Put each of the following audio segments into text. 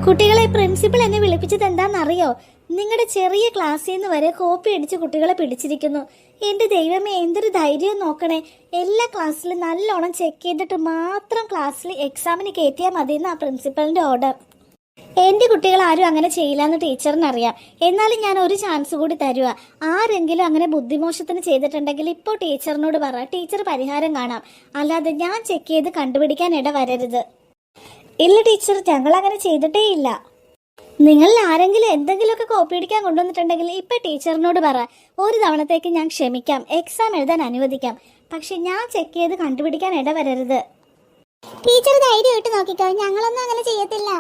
കുട്ടികളെ പ്രിൻസിപ്പൽ എന്നെ വിളിപ്പിച്ചത് എന്താണെന്നറിയോ? നിങ്ങളുടെ ചെറിയ ക്ലാസ്സിൽ നിന്ന് വരെ കോപ്പി അടിച്ച് കുട്ടികളെ പിടിച്ചിരിക്കുന്നു. എന്റെ ദൈവമേ, എന്തൊരു ധൈര്യം നോക്കണേ. എല്ലാ ക്ലാസ്സിലും നല്ലോണം ചെക്ക് ചെയ്തിട്ട് മാത്രം ക്ലാസ്സിൽ എക്സാമിന് കയറ്റിയാൽ മതി എന്നാ പ്രിൻസിപ്പലിന്റെ ഓർഡർ. എന്റെ കുട്ടികൾ ആരും അങ്ങനെ ചെയ്യില്ലെന്ന് ടീച്ചറിനറിയാം. എന്നാലും ഞാൻ ഒരു ചാൻസ് കൂടി തരുക. ആരെങ്കിലും അങ്ങനെ ബുദ്ധിമോശത്തിന് ചെയ്തിട്ടുണ്ടെങ്കിൽ ഇപ്പോൾ ടീച്ചറിനോട് പറ, ടീച്ചർ പരിഹാരം കാണാം. അല്ലാതെ ഞാൻ ചെക്ക് ചെയ്ത് കണ്ടുപിടിക്കാൻ ഇട വരരുത്. ഇല്ല ടീച്ചർ, ഞങ്ങൾ അങ്ങനെ ചെയ്തിട്ടേ ഇല്ല. നിങ്ങൾ ആരെങ്കിലും എന്തെങ്കിലുമൊക്കെ കോപ്പി അടിക്കാൻ കൊണ്ടുവന്നിട്ടുണ്ടെങ്കിൽ ഇപ്പൊ ടീച്ചറിനോട് പറ. ഒരു തവണത്തേക്ക് ഞാൻ ക്ഷമിക്കാം, എക്സാം എഴുതാൻ അനുവദിക്കാം. പക്ഷെ ഞാൻ ചെക്ക് ചെയ്ത് കണ്ടുപിടിക്കാൻ ഇട വരരുത്. ടീച്ചർ ധൈര്യമായിട്ട് നോക്കിക്കോ, ഞങ്ങളൊന്നും അങ്ങനെ ചെയ്യത്തില്ല.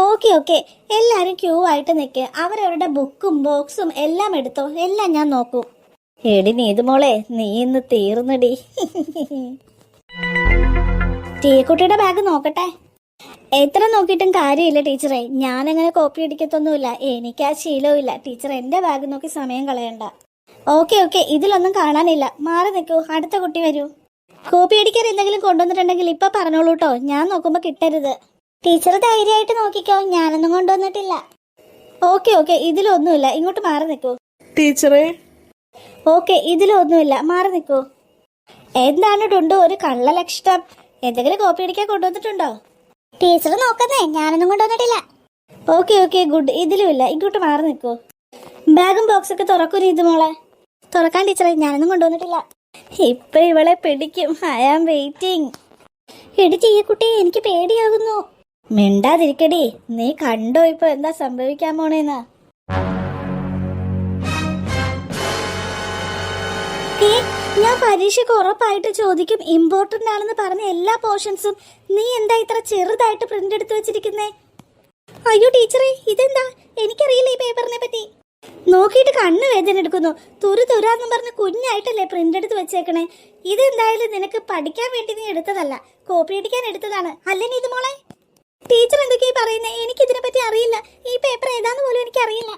ഓക്കെ, എല്ലാരും ക്യൂ ആയിട്ട് നിൽക്ക്. അവരവരുടെ ബുക്കും ബോക്സും എല്ലാം എടുത്തോ, എല്ലാം ഞാൻ നോക്കൂ. എടി നീതുമോളെ, നീ ഇന്ന് തീർന്നടി. ടീക്കുട്ടിയുടെ ബാഗ് നോക്കട്ടെ. എത്ര നോക്കിയിട്ടും കാര്യമില്ല ടീച്ചറെ, ഞാനങ്ങനെ കോപ്പി അടിക്കത്തൊന്നുമില്ല. എനിക്ക് ആ ശീലവും. ടീച്ചർ എന്റെ ബാഗ് നോക്കി സമയം കളയണ്ട. ഓക്കെ, ഇതിലൊന്നും കാണാനില്ല. മാറി നിൽക്കൂ, അടുത്ത കുട്ടി വരൂ. കോപ്പി അടിക്കാൻ എന്തെങ്കിലും കൊണ്ടുവന്നിട്ടുണ്ടെങ്കിൽ ഇപ്പൊ പറഞ്ഞോളൂ കേട്ടോ, ഞാൻ നോക്കുമ്പോ കിട്ടരുത്. ടീച്ചർ ധൈര്യമായിട്ട് നോക്കിക്കോ, ഞാനൊന്നും കൊണ്ടുവന്നിട്ടില്ല. ഓക്കെ, ഇതിലൊന്നുമില്ല. ഇങ്ങോട്ട് മാറി നിൽക്കൂ. ടീച്ചറെ. ഓക്കെ, ഇതിലൊന്നുമില്ല. മാറി നിൽക്കൂ. എന്താണ് ഡുണ്ടു, ഒരു കള്ള ലക്ഷണം? എന്തെങ്കിലും കോപ്പി അടിക്കാൻ കൊണ്ടുവന്നിട്ടുണ്ടോ? ടീച്ചർ നോക്കുന്നേ, ഞാനൊന്നും കൊണ്ടുവന്നിട്ടില്ല. Okay, good. ഇതിലുമില്ല. ഇങ്ങോട്ട് മാറി നിൽക്കൂ. ബാഗും ബോക്സൊക്കെ തുറക്കൂ നീതുമോളെ. തുറക്കാൻ ടീച്ചറെ, ഞാനൊന്നും കൊണ്ടുവന്നിട്ടില്ല. ഇപ്പൊ ഇവളെ പിടിക്കും. I am waiting. എടി കുട്ടി, എനിക്ക് പേടിയാകുന്നു. മിണ്ടാതിരിക്കടി. നീ കണ്ടോ ഇപ്പൊ എന്താ സംഭവിക്കാൻ പോണേന്ന്? ഞാൻ പരീക്ഷയ്ക്ക് ഉറപ്പായിട്ട് ചോദിക്കും. ഇമ്പോർട്ടന്റ് ആണെന്ന് പറഞ്ഞ എല്ലാ പോർഷൻസും നീ എന്താ ഇത്ര ചെറുതായിട്ട് പ്രിന്റ് എടുത്ത് വെച്ചിരിക്കുന്നേ? അയ്യോ ടീച്ചറെ, ഇതെന്താ? എനിക്കറിയില്ല ഈ പേപ്പറിനെ പറ്റി. നോക്കിയിട്ട് കണ്ണ് വേദന എടുക്കുന്നു. തുരാന്നും പറഞ്ഞ് കുഞ്ഞായിട്ടല്ലേ പ്രിന്റ് എടുത്ത് വെച്ചേക്കണേ. ഇതെന്തായാലും നിനക്ക് പഠിക്കാൻ വേണ്ടി നീ എടുത്തതല്ല, കോപ്പി അടിക്കാൻ എടുത്തതാണ് അല്ലേ നീതുമോളെ? ടീച്ചർ എന്തൊക്കെയാ പറയുന്നേ? എനിക്കിതിനെ പറ്റി അറിയില്ല. ഈ പേപ്പർ ഏതാന്ന് പോലും എനിക്കറിയില്ല.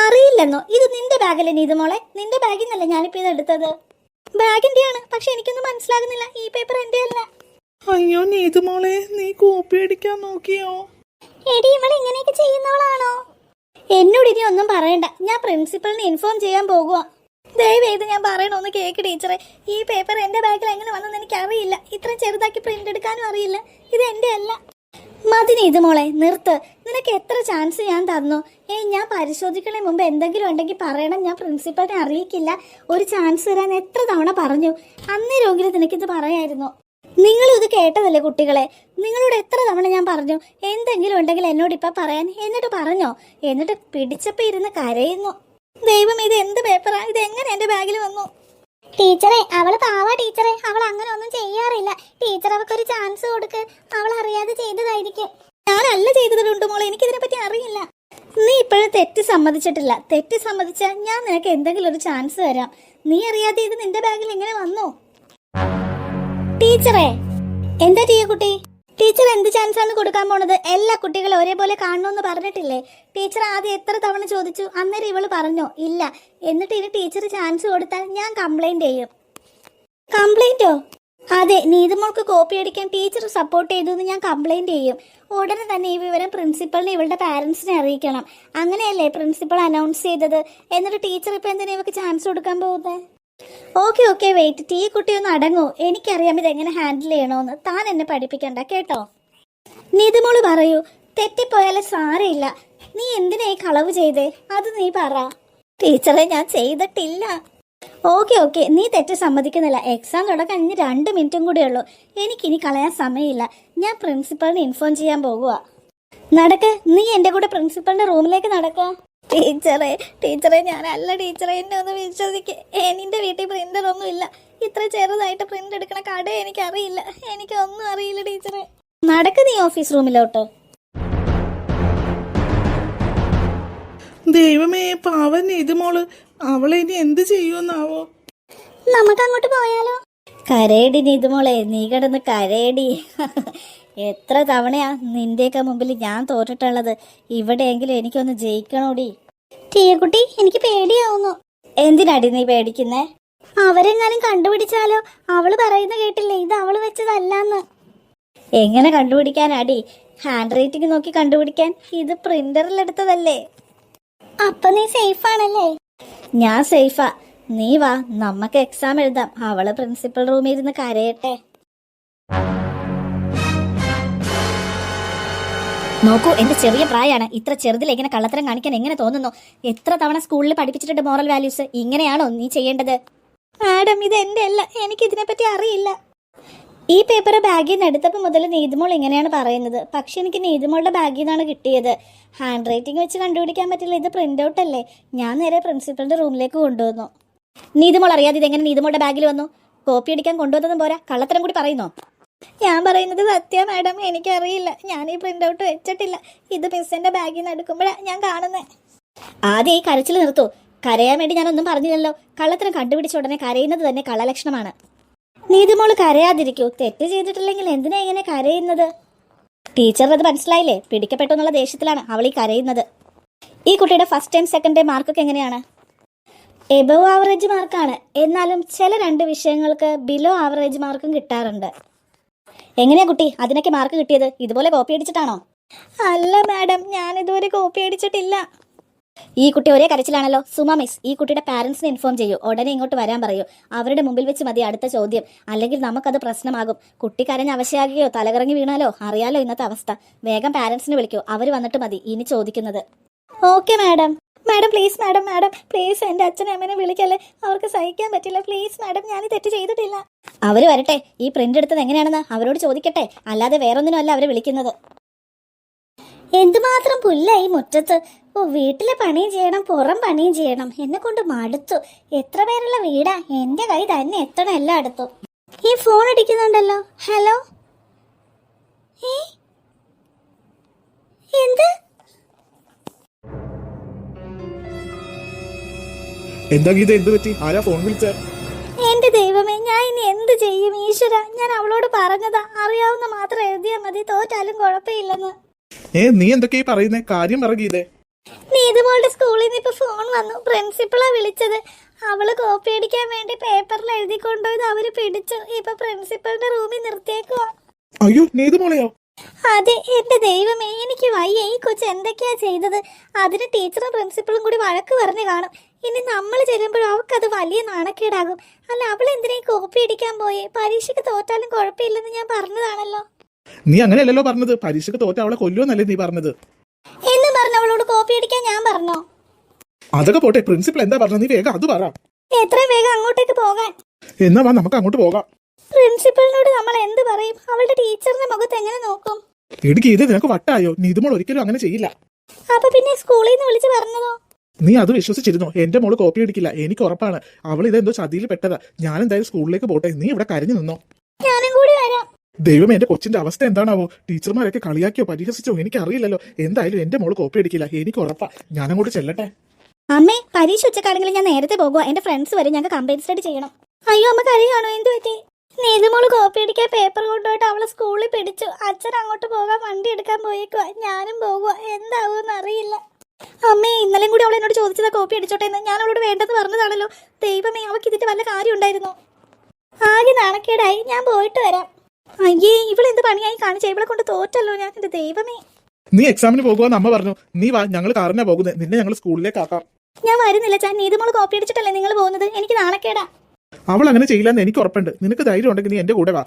അറിയില്ലെന്നോ? ഇത് നിന്റെ ബാഗല്ലേ നീതുമോളെ? നിന്റെ ബാഗിൽ നിന്നല്ലേ ഞാനിപ്പോ ഇത് എടുത്തത്. ബാഗിന്റെയാണ്, പക്ഷെ എനിക്കൊന്നും മനസ്സിലാകുന്നില്ല. ഈ പേപ്പർ എന്റെ അല്ല. അയ്യോ നീതുമോളെ, നീ കോപ്പി അടിക്കാൻ നോക്കിയോ? എടി, ഇവള് ഇങ്ങനെയൊക്കെ ചെയ്യുന്നവളാണോ? എന്നോട് ഇനി ഒന്നും പറയണ്ട. ഞാൻ പ്രിൻസിപ്പലിനെ ഇൻഫോം ചെയ്യാൻ പോകുക. ദയവേത് ഞാൻ പറയണോന്ന് കേക്ക് ടീച്ചറെ. ഈ പേപ്പർ എന്റെ ബാഗിൽ എങ്ങനെ വന്നെന്ന് എനിക്ക് അറിയില്ല. ഇത്രയും ചെറുതാക്കി പ്രിന്റ് എടുക്കാനും അറിയില്ല. ഇത് എന്റെ അല്ല. മതി നീതുമോളെ, നിർത്ത്. നിനക്ക് എത്ര ചാൻസ് ഞാൻ തന്നു? ഞാൻ പരിശോധിക്കണേ മുമ്പ് എന്തെങ്കിലും ഉണ്ടെങ്കിൽ പറയണം. ഞാൻ പ്രിൻസിപ്പലിനെ അറിയിക്കില്ല. ഒരു ചാൻസ് തരാൻ എത്ര തവണ പറഞ്ഞു. അന്നേരമെങ്കിലും നിനക്കിത് പറയായിരുന്നു. നിങ്ങളും ഇത് കേട്ടതല്ലേ കുട്ടികളെ? നിങ്ങളോട് എത്ര തവണ ഞാൻ പറഞ്ഞു എന്തെങ്കിലും ഉണ്ടെങ്കിൽ എന്നോട് ഇപ്പൊ പറയാൻ. എന്നിട്ട് പറഞ്ഞോ? എന്നിട്ട് പിടിച്ചപ്പോ ഇരുന്ന് കരയുന്നു. ദൈവം, ഇത് എന്ത് പേപ്പറാ? ഇത് എങ്ങനെ എന്റെ ബാഗിൽ വന്നു? ടീച്ചറെ, അവള് പാവാ ടീച്ചറെ. അവൾ അങ്ങനെ ഒന്നും ചെയ്യാറില്ല. ടീച്ചർ അവൾക്കൊരു ചാൻസ് കൊടുക്ക്. അവൾ അറിയാതെ ചെയ്തതായിരിക്കും. ഞാനല്ല ചെയ്തതുണ്ട് മോളെ, എനിക്കിതിനെ പറ്റി അറിയില്ല. നീ ഇപ്പോഴും തെറ്റ് സമ്മതിച്ചിട്ടില്ല. തെറ്റ് സമ്മതിച്ചാൽ ഞാൻ നിനക്ക് എന്തെങ്കിലും ഒരു ചാൻസ് തരാം. നീ അറിയാതെ ഇത് നിന്റെ ബാഗിൽ എങ്ങനെ വന്നു? ടീച്ചറെ. എന്താ കുട്ടി? ടീച്ചർ എന്ത് ചാൻസ് ആണ് കൊടുക്കാൻ പോണത്? എല്ലാ കുട്ടികളും ഒരേപോലെ കാണണമെന്ന് പറഞ്ഞിട്ടില്ലേ? ടീച്ചർ ആദ്യം എത്ര തവണ ചോദിച്ചു? അന്നേരം ഇവള് പറഞ്ഞോ ഇല്ല. എന്നിട്ട് ഇനി ടീച്ചർ ചാൻസ് കൊടുത്താൽ ഞാൻ കംപ്ലൈന്റ് ചെയ്യും. കംപ്ലൈന്റോ? അതെ, നീതുമോൾക്ക് കോപ്പി അടിക്കാൻ ടീച്ചർ സപ്പോർട്ട് ചെയ്തു എന്ന് ഞാൻ കംപ്ലൈന്റ് ചെയ്യും. ഉടനെ തന്നെ ഈ വിവരം പ്രിൻസിപ്പളിനെ ഇവളുടെ പാരന്റ്സിനെ അറിയിക്കണം. അങ്ങനെയല്ലേ പ്രിൻസിപ്പൾ അനൗൺസ് ചെയ്തത്? എന്നിട്ട് ടീച്ചർ ഇപ്പൊ എന്തിനാ ഇവർക്ക് ചാൻസ് കൊടുക്കാൻ പോകുന്നത്? Okay, wait. കുട്ടി ഒന്ന് അടങ്ങൂ. എനിക്കറിയാം ഇതെങ്ങനെ ഹാൻഡിൽ ചെയ്യണോന്ന്. താൻ എന്നെ പഠിപ്പിക്കണ്ട കേട്ടോ. നീതുമോള് പറയൂ. തെറ്റിപ്പോയാലും സാരമില്ല. നീ എന്തിനാ ഈ കളവ് ചെയ്തേ? അത് നീ പറ. ടീച്ചറെ, ഞാൻ ചെയ്തിട്ടില്ല. ഓക്കെ, നീ തെറ്റ് സമ്മതിക്കുന്നില്ല. എക്സാം തുടക്കാൻ ഇനി 2 മിനിറ്റും കൂടെ ഉള്ളൂ. എനിക്കിനി കളയാൻ സമയമില്ല. ഞാൻ പ്രിൻസിപ്പളിനെ ഇൻഫോം ചെയ്യാൻ പോകുക. നടക്ക്. നീ എന്റെ കൂടെ പ്രിൻസിപ്പളിന്റെ റൂമിലേക്ക് നടക്കുക. ടീച്ചറെ ഞാനല്ല ടീച്ചറെ, എന്നെ ഒന്ന് വിശ്വസിക്ക്. നിന്റെ വീട്ടിൽ പ്രിന്റർ ഒന്നും ഇല്ല. ഇത്ര ചെറുതായിട്ട് പ്രിന്റ് എടുക്കണ കട എനിക്കറിയില്ല. എനിക്കൊന്നും അറിയില്ല ടീച്ചറെ. നടക്ക് നീ ഓഫീസ് റൂമിലോട്ട്. ദൈവമേ, പാവൻ നീതുമോള്. അവളെ ഇനി എന്ത് ചെയ്യുമെന്നാവോ? നമുക്ക് അങ്ങോട്ട് പോയാലോ? കരയടി നീതുമോളെ, നീ കിടന്ന് കരയടി. എത്ര തവണയാ നിന്റെയൊക്കെ മുമ്പിൽ ഞാൻ തോറ്റിട്ടുള്ളത്. ഇവിടെയെങ്കിലും എനിക്കൊന്ന് ജയിക്കണോടി. കുട്ടി, എനിക്ക് പേടിയാവുന്നു. എന്തിനാടി നീ പേടിക്കുന്നേ? അവരെങ്ങാനും കണ്ടുപിടിച്ചാലോ? അവള് പറയുന്ന കേട്ടില്ലേ, ഇത് അവള് വെച്ചതല്ലാന്ന്. എങ്ങനെ കണ്ടുപിടിക്കാനാടി? ഹാൻഡ് റൈറ്റിംഗ് നോക്കി കണ്ടുപിടിക്കാൻ. ഇത് പ്രിന്ററിൽ എടുത്തതല്ലേ. അപ്പൊ നീ സേഫ് ആണല്ലേ? ഞാൻ സേഫാ. നീ വാ, നമുക്ക് എക്സാം എഴുതാം. അവള് പ്രിൻസിപ്പൽ റൂമിൽ ഇരുന്ന് കരയട്ടെ. നോക്കൂ, എന്റെ ചെറിയ പ്രായമാണ്. ഇത്ര ചെറുതിൽ ഇങ്ങനെ കള്ളത്തരം കാണിക്കാൻ എങ്ങനെ തോന്നുന്നു? എത്ര തവണ സ്കൂളിൽ പഠിപ്പിച്ചിട്ടുണ്ട് മോറൽ വാല്യൂസ്. ഇങ്ങനെയാണോ നീ ചെയ്യേണ്ടത്? മാഡം, ഇത് എന്റെ അല്ല, എനിക്ക് ഇതിനെപ്പറ്റി അറിയില്ല. ഈ പേപ്പർ ബാഗിൽ നിന്ന് എടുത്തപ്പോൾ മുതൽ നീതുമോൾ ഇങ്ങനെയാണ് പറയുന്നത്. പക്ഷെ എനിക്ക് നീതുമോളുടെ ബാഗിൽ നിന്നാണ് കിട്ടിയത്. ഹാൻഡ് റൈറ്റിംഗ് വെച്ച് കണ്ടുപിടിക്കാൻ പറ്റില്ല. ഇത് പ്രിന്റ് ഔട്ട് അല്ലേ. ഞാൻ നേരെ പ്രിൻസിപ്പലിന്റെ റൂമിലേക്ക് കൊണ്ടുവന്നു. നീതുമോൾ അറിയാതെ ഇതെങ്ങനെ നീതുമോളുടെ ബാഗിൽ വന്നു? കോപ്പി അടിക്കാൻ കൊണ്ടുവന്നതും പോരാ, കള്ളത്തരം കൂടി പറയുന്നോ? ഞാൻ പറയുന്നത് സത്യ മാഡം, എനിക്കറിയില്ല. ഞാൻ ഈ പ്രിന്റ് ഔട്ട് വെച്ചിട്ടില്ല. ഇത് മിസ്സിന്റെ ബാഗിൽ നിന്ന് എടുക്കുമ്പോഴാണ് ഞാൻ കാണുന്നത്. ആദ്യം ഈ കരച്ചിൽ നിർത്തൂ. കരയാൻ വേണ്ടി ഞാനൊന്നും പറഞ്ഞില്ലല്ലോ. കള്ളത്തരം കണ്ടുപിടിച്ച ഉടനെ കരയുന്നത് തന്നെ കള്ളലക്ഷണമാണ്. നീതുമോള് കരയാതിരിക്കൂ. തെറ്റ് ചെയ്തിട്ടില്ലെങ്കിൽ എന്തിനാ ഇങ്ങനെ കരയുന്നത്? ടീച്ചറിന് അത് മനസ്സിലായില്ലേ? പിടിക്കപ്പെട്ടു എന്നുള്ള ദേഷ്യത്തിലാണ് അവൾ ഈ കരയുന്നത്. ഈ കുട്ടിയുടെ ഫസ്റ്റ് ടൈം സെക്കൻഡ് ടൈം മാർക്കൊക്കെ എങ്ങനെയാണ്? എബവ് ആവറേജ് മാർക്കാണ്. എന്നാലും ചില 2 വിഷയങ്ങൾക്ക് ബിലോ ആവറേജ് മാർക്കും കിട്ടാറുണ്ട്. എങ്ങനെയാ കുട്ടി അതിനൊക്കെ മാർക്ക് കിട്ടിയത്? ഇതുപോലെ കോപ്പി അടിച്ചിട്ടാണോ? അല്ല മാഡം, ഞാൻ ഇതുവരെ കോപ്പി അടിച്ചിട്ടില്ല. ഈ കുട്ടി ഒരേ കരച്ചിലാണല്ലോ. സുമ മിസ്, ഈ കുട്ടിയുടെ പാരന്റ്സിനെ ഇൻഫോം ചെയ്യൂ. ഉടനെ ഇങ്ങോട്ട് വരാൻ പറയൂ. അവരുടെ മുമ്പിൽ വെച്ച് മതി അടുത്ത ചോദ്യം. അല്ലെങ്കിൽ നമുക്കത് പ്രശ്നമാകും. കുട്ടി കരഞ്ഞ് അവശയാകുകയോ തലകറങ്ങി വീണാലോ അറിയാലോ ഇന്നത്തെ അവസ്ഥ. വേഗം പാരന്റ്സിനെ വിളിക്കൂ. അവർ വന്നിട്ട് മതി ഇനി ചോദിക്കുന്നത്. Okay madam. Madam please, madam please, എന്റെ അച്ഛനും അമ്മേനെ വിളിക്കല്ലേ. അവർക്ക് സഹിക്കാൻ പറ്റില്ല. പ്ലീസ് മാഡം, ഞാൻ തെറ്റ് ചെയ്തിട്ടില്ല. അവര് വരട്ടെ. ഈ പ്രിന്റ് എടുത്തത് എങ്ങനെയാണെന്ന് അവരോട് ചോദിക്കട്ടെ. അല്ലാതെ വേറൊന്നിനും അല്ല അവരെ വിളിക്കുന്നത്. എന്തുമാത്രം പുല്ലായി മുറ്റത്ത്. ഓ, വീട്ടിലെ പണിയും ചെയ്യണം, പുറം പണിയും ചെയ്യണം. എന്നെ കൊണ്ട് മടുത്തു. എത്ര പേരുള്ള വീടാ? എന്റെ കൈ തന്നെ എത്തണം എല്ലായിടത്തും. ഈ ഫോൺ അടിക്കുന്നുണ്ടല്ലോ. ഹലോ, എന്ത്? എന്താ ഗീത, എന്ത് പറ്റി? ആരാ ഫോൺ വിളിച്ച? എന്റെ ദൈവമേ, ഞാൻ ഇനി എന്ത് ചെയ്യും? ഈശ്വര, ഞാൻ അവളോട് പറഞ്ഞതാ അറിയാവുന്ന മാത്രം എഴുതിയാൽ മതി, തോറ്റാലും കുഴപ്പമില്ലെന്ന്. നീ എന്തൊക്കെയാ പറയുന്നേ? കാര്യം പറ ഗീതേ. നീതുമോളുടെ സ്കൂളിൽ നിന്ന് ഇപ്പൊ ഫോൺ വന്നു. പ്രിൻസിപ്പളാ വിളിച്ചത്. അവള് കോപ്പി അടിക്കാൻ വേണ്ടി പേപ്പറിൽ എഴുതി കൊണ്ടുപോയത് അവര് പിടിച്ചു. ഇപ്പൊ പ്രിൻസിപ്പളിന്റെ റൂമിൽ നിർത്തിയേക്കുവാ. അയ്യോ, നീതുമോളെയോ? അതെ. എന്റെ ദൈവമേ, എനിക്ക് വയ്യ. ഈ കൊച്ചു എന്തൊക്കെയാ ചെയ്തത്? അതിന് ടീച്ചറും പ്രിൻസിപ്പളും കൂടി വഴക്ക് പറഞ്ഞു കാണും. ഇനി നമ്മൾ ചെല്ലുമ്പോഴും അവൾക്കത് വലിയ നാണക്കേടാകും. അല്ല, അവൾ എന്തിനാ കോപ്പി അടിക്കാൻ പോയേ? പരീക്ഷയ്ക്ക് തോറ്റാലും കുഴപ്പമില്ലെന്ന് ഞാൻ പറഞ്ഞതാണല്ലോ. നീ അങ്ങനെയല്ലല്ലോ പറഞ്ഞത്. പരീക്ഷയ്ക്ക് തോറ്റ അവളെ കൊല്ലുമെന്നല്ലേ നീ പറഞ്ഞത്? എന്ന് പറഞ്ഞ അവളോട് കോപ്പി അടിക്കാൻ ഞാൻ പറഞ്ഞോ? അതൊക്കെ പോട്ടെ, പ്രിൻസിപ്പൽ എന്താ പറഞ്ഞത്? നീ വേഗം അത് പറ. എത്രയും വേഗം അങ്ങോട്ടേക്ക് പോകാൻ. എന്നാ വാ, നമുക്ക് അങ്ങോട്ട് പോകാം. പ്രിൻസിപ്പലിനോട് നമ്മൾ എന്ത് പറയും? അവളുടെ ടീച്ചറിന്റെ മുഖത്ത് എങ്ങനെ നോക്കും? ഇടുക്കി, ഇത് നിനക്ക് വട്ടായോ? നീതുമോൾ ഒരിക്കലും അങ്ങനെ ചെയ്യില്ല. അപ്പൊ പിന്നെ സ്കൂളിൽ നിന്ന് വിളിച്ച് പറഞ്ഞതോ? നീ അത് വിശ്വസിച്ചിരുന്നോ? എന്റെ മോള് കോപ്പി അടിക്കില്ല, എനിക്ക് ഉറപ്പാണ്. അവൾ ഇതെന്തോ ചതിയിൽ പെട്ടതാ. ഞാൻ എന്തായാലും സ്കൂളിലേക്ക് പോട്ടെ. നീ ഇവിടെ കരഞ്ഞു നിന്നോ. ഞാനും കൂടി വരാം. ദൈവം, എന്റെ കൊച്ചിന്റെ അവസ്ഥ എന്താണാവോ? ടീച്ചർമാരൊക്കെ കളിയാക്കിയോ പരിഹസിച്ചോ എനിക്കറിയില്ലല്ലോ. എന്തായാലും എന്റെ മോള് കോപ്പി അടിക്കില്ല, എനിക്ക് ഉറപ്പാ. ഞാനങ്ങോട്ട് ചെല്ലട്ടെ. അമ്മേ, പരീക്ഷ ഉച്ചക്കാണെങ്കിൽ ഞാൻ നേരത്തെ പോകുക. എന്റെ ഫ്രണ്ട്സ് വരെ ഞങ്ങൾക്ക് കമ്പൈൻ സ്റ്റഡി ചെയ്യണം. അയ്യോ അമ്മ, കരയാണോ? എന്ത് പറ്റി? നീതുമോള് കോപ്പി അടിക്കാൻ പേപ്പർ കൊണ്ടുപോയിട്ട് അവളെ സ്കൂളിൽ പിടിച്ചു. അച്ഛൻ അങ്ങോട്ട് പോകാൻ വണ്ടി എടുക്കാൻ പോയേക്കുക. ഞാനും പോകുക. എന്താവൂന്ന് അറിയില്ല. അമ്മേ, ഇന്നലെയും കൂടി അവൾ എന്നോട് ചോദിച്ചതാ കോപ്പി അടിച്ചോട്ടെ എന്ന്. ഞാൻ അവളോട് വേണ്ടെന്ന് പറഞ്ഞതാണല്ലോ. ദൈവമേ, അവൾക്ക് ഇതിന്റെ വല്ല കാര്യം ഉണ്ടായിരുന്നു. ആകെ നാണക്കേടായി. ഞാൻ പോയിട്ട് വരാം. അയ്യേ, ഇവളെന്ത് പണിയായി കാണിച്ച? ഇവളെ കൊണ്ട് തോറ്റല്ലോ ഞാൻ. എന്റെ ദൈവമേ. നീ എക്സാമിന് പോകുമെന്ന് അമ്മ പറഞ്ഞു. നീ വാ, ഞങ്ങൾ കാറിനാ പോകുന്നത്. നിന്നെ ഞങ്ങൾ സ്കൂളിലേക്ക് ആക്കാം. ഞാൻ വരുന്നില്ല ചാൻ. നീതുമോള് കോപ്പി അടിച്ചിട്ടല്ലേ നിങ്ങൾ പോകുന്നത്? എനിക്ക് നാണക്കേടാ. അവൾ അങ്ങനെ ചെയ്യില്ലെന്ന് എനിക്ക് ഉറപ്പുണ്ട്. നിനക്ക് ധൈര്യം ഉണ്ടെങ്കിൽ നീ എന്റെ കൂടെ വാ.